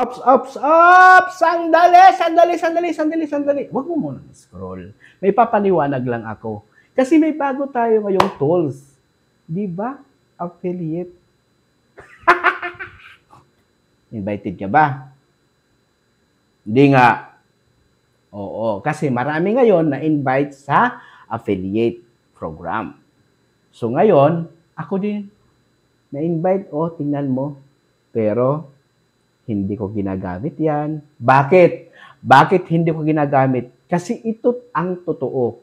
Ops! Sandali. Huwag mo muna scroll. May papaliwanag lang ako. Kasi may bago tayo ngayong tools. Di ba? Affiliate. Invited ka ba? Hindi nga. Oo, kasi marami ngayon na-invite sa affiliate program. So ngayon, ako din, na-invite, tingnan mo. Pero, hindi ko ginagamit yan. Bakit? Bakit hindi ko ginagamit? Kasi ito ang totoo.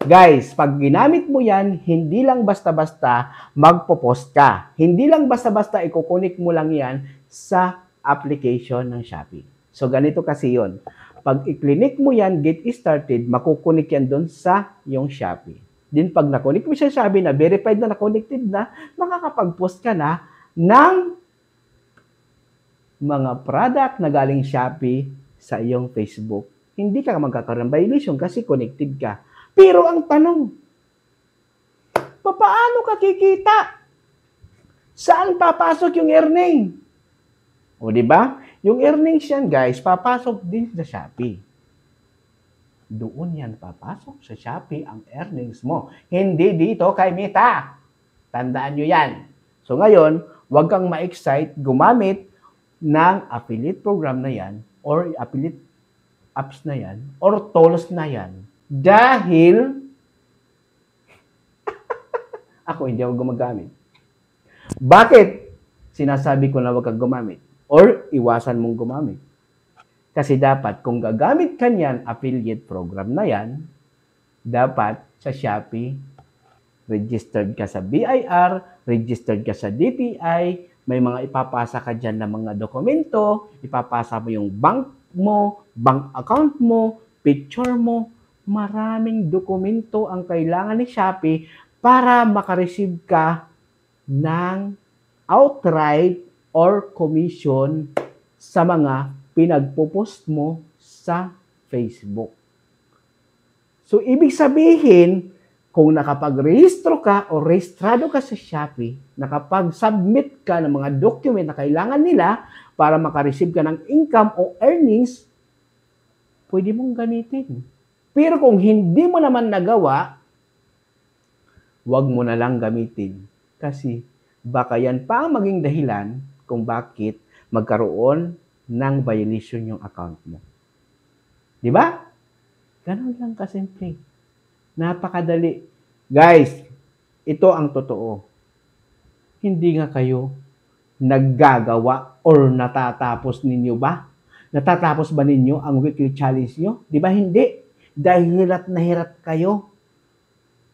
Guys, pag ginamit mo yan, hindi lang basta-basta magpo-post ka. Hindi lang basta-basta ikukunik mo lang yan sa application ng Shopee. So, ganito kasi yon. Pag i-click mo yan, get started, makukunik yan doon sa yung Shopee. Din pag nakunik mo siya sa Shopee na verified na na-connected na, makakapag-post ka na ng mga product na galing Shopee sa iyong Facebook. Hindi ka magkakaroon ng violation kasi connected ka. Pero ang tanong, paano ka kikita? Saan papasok yung earning? O di ba? Yung earnings yan, guys, papasok din sa Shopee. Doon yan papasok sa Shopee ang earnings mo. Hindi dito kay Meta. Tandaan nyo yan. So ngayon, huwag kang ma-excite gumamit ng affiliate program na yan or affiliate apps na yan or tools na yan dahil ako hindi ako gumagamit. Bakit? Sinasabi ko na huwag kang gumamit or iwasan mong gumamit. Kasi dapat kung gagamit ka niyan affiliate program na yan, dapat sa Shopee, registered ka sa BIR, registered ka sa DTI, may mga ipapasa ka dyan na mga dokumento, ipapasa mo yung bank mo, bank account mo, picture mo, maraming dokumento ang kailangan ni Shopee para makareceive ka ng outright or commission sa mga pinagpo-post mo sa Facebook. So, ibig sabihin, kung nakapag-rehistro ka o rehistrado ka sa Shopee, nakapag-submit ka ng mga document na kailangan nila para makareceive ka ng income o earnings, pwede mong gamitin. Pero kung hindi mo naman nagawa, huwag mo na lang gamitin. Kasi baka yan pa ang maging dahilan kung bakit magkaroon ng violation yung account mo. Di ba? Ganun lang kasimple. Napakadali. Guys, ito ang totoo. Hindi nga kayo naggagawa or natatapos ninyo ba? Natatapos ba ninyo ang weekly challenge nyo? Di ba hindi? Dahil hirap na hirap kayo.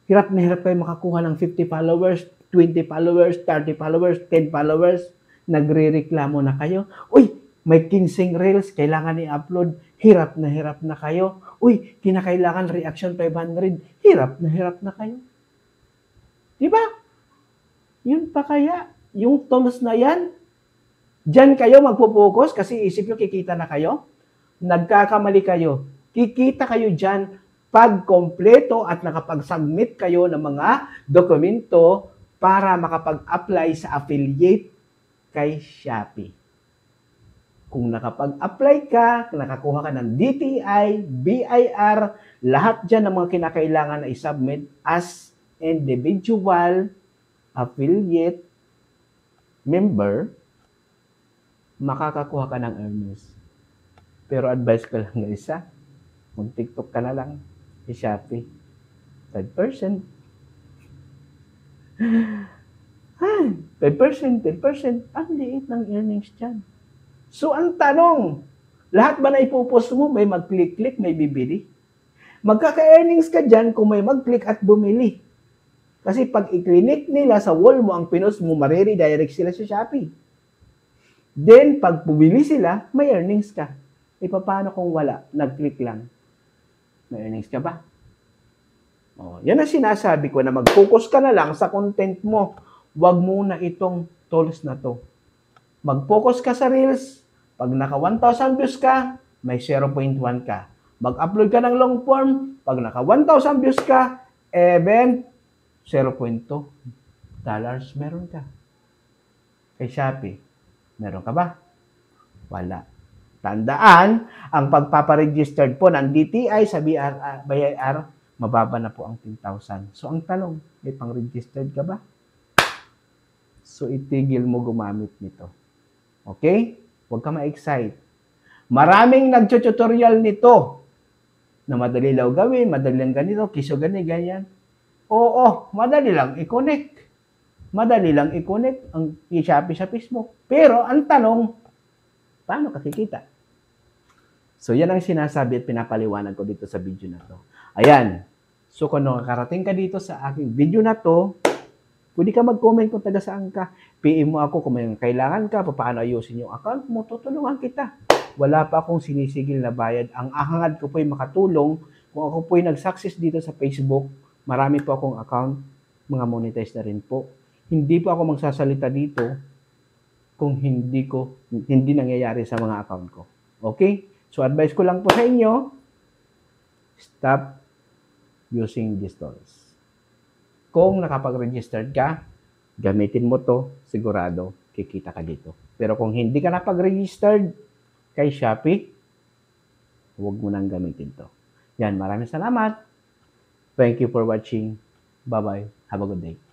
Hirap na hirap kayo makakuha ng 50 followers, 20 followers, 30 followers, 10 followers. Nagre-reklamo na kayo. Uy, may 15 reels, kailangan i-upload. Hirap na kayo. Uy, kinakailangan reaction 500. Hirap na kayo. Diba? Yun pa kaya, yung tools na yan, dyan kayo magpo-focus kasi isip nyo kikita na kayo. Nagkakamali kayo. Kikita kayo dyan pag kompleto at nakapag-submit kayo ng mga dokumento para makapag-apply sa affiliate kay Shopee. Kung nakapag-apply ka, nakakuha ka ng DTI, BIR, lahat dyan ng mga kinakailangan na i-submit as individual affiliate member, makakakuha ka ng earnings. Pero advice ko lang ng isa, mag-TikTok ka na lang sa Shopee. 5%. 5%, 10%, ang liit ng earnings dyan. So, ang tanong, lahat ba na ipopost mo, may mag-click-click, may bibili? Magkaka-earnings ka dyan kung may mag-click at bumili. Kasi pag i-click nila sa wall mo ang pinost mo, mariredirect sila sa Shopee. Then, pag bumili sila, may earnings ka. E paano kung wala? Nag-click lang. May earnings ka ba? Yan ang sinasabi ko na mag-focus ka na lang sa content mo. Huwag muna itong tools na to. Mag-focus ka sa Reels. Pag naka 1,000 views ka, may 0.1 ka. Mag-upload ka ng long form. Pag naka 1,000 views ka, even $0.2 meron ka. Kay Shopee, meron ka ba? Wala. Tandaan, ang pagpaparegistered po ng DTI sa BIR, mababa na po ang 10,000. So, ang tanong, may pang-registered ka ba? So, itigil mo gumamit nito. Okay? Huwag ka ma-excite. Maraming nagtututorial nito na madali lang gawin, madali lang ganito, kiso ganyan. Oo, madali lang i-connect. Madali lang i-connect ang i-Shopee sa Facebook. Pero, ang tanong, paano kakikita? So, yan ang sinasabi at pinapaliwanag ko dito sa video na to. Ayan. So, kung nakarating ka dito sa aking video na to, pwede ka mag-comment kung taga saan ka. PM mo ako kung may kailangan ka, paano ayusin yung account mo, tutulungan kita. Wala pa akong sinisigil na bayad. Ang ahangad ko po ay makatulong. Kung ako po ay nag-success dito sa Facebook, marami po akong account, mga monetize na rin po. Hindi po ako magsasalita dito kung hindi nangyayari sa mga account ko. Okay? So, advice ko lang po sa inyo, stop using these tools. Kung nakapag-registered ka, gamitin mo to, sigurado, kikita ka dito. Pero kung hindi ka napag-registered kay Shopee, huwag mo nang gamitin to. Yan, maraming salamat. Thank you for watching. Bye-bye. Have a good day.